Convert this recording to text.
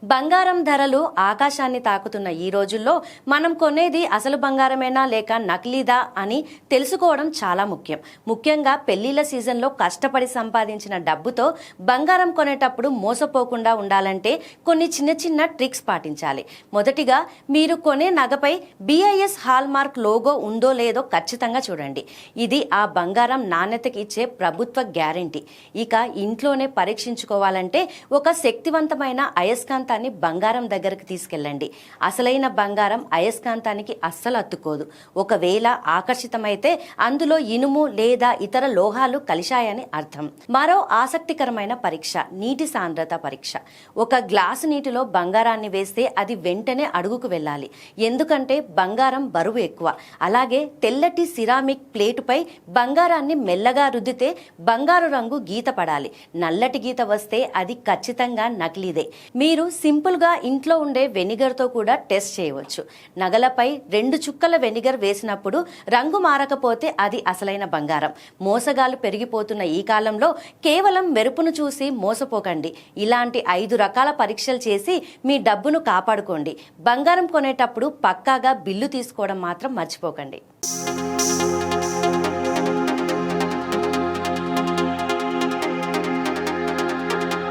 బంగారం ధరలు ఆకాశాన్ని తాకుతున్న ఈ రోజుల్లో మనం కొనేది అసలు బంగారమేనా లేక నకిలీదా అని తెలుసుకోవడం చాలా ముఖ్యంగా పెళ్లిళ్ల సీజన్లో కష్టపడి సంపాదించిన డబ్బుతో బంగారం కొనేటప్పుడు మోసపోకుండా ఉండాలంటే కొన్ని చిన్న ట్రిక్స్ పాటించాలి. మొదటిగా మీరు కొనే నగపై BIS హాల్ మార్క్ లోగో ఉందో లేదో ఖచ్చితంగా చూడండి. ఇది ఆ బంగారం నాణ్యతకి ఇచ్చే ప్రభుత్వ గ్యారెంటీ. ఇక ఇంట్లోనే పరీక్షించుకోవాలంటే ఒక శక్తివంతమైన అయస్కాంతాన్ని బంగారం దగ్గరకు తీసుకెళ్ళండి. అసలైన బంగారం అయస్కాంతానికి అస్సలు అత్తుకోదు. ఒకవేళ ఆకర్షితమైతే అందులో ఇనుము లేదా ఇతర లోహాలు కలిశాయని అర్థం. మరో ఆసక్తికరమైన పరీక్ష నీటి సాంద్రత పరీక్ష. ఒక గ్లాసు నీటిలో బంగారాన్ని వేస్తే అది వెంటనే అడుగుకు వెళ్ళాలి. ఎందుకంటే బంగారం బరువు ఎక్కువ. అలాగే తెల్లటి సిరామిక్ ప్లేటుపై బంగారాన్ని మెల్లగా రుద్దితే బంగారు రంగు గీత పడాలి. నల్లటి గీత వస్తే అది ఖచ్చితంగా నకిలీదే. మీరు సింపుల్గా ఇంట్లో ఉండే వెనిగర్తో కూడా టెస్ట్ చేయవచ్చు. నగలపై 2 చుక్కల వెనిగర్ వేసినప్పుడు రంగు మారకపోతే అది అసలైన బంగారం. మోసగాలు పెరిగిపోతున్న ఈ కాలంలో కేవలం మెరుపును చూసి మోసపోకండి. ఇలాంటి 5 రకాల పరీక్షలు చేసి మీ డబ్బును కాపాడుకోండి. బంగారం కొనేటప్పుడు పక్కాగా బిల్లు తీసుకోవడం మాత్రం మర్చిపోకండి.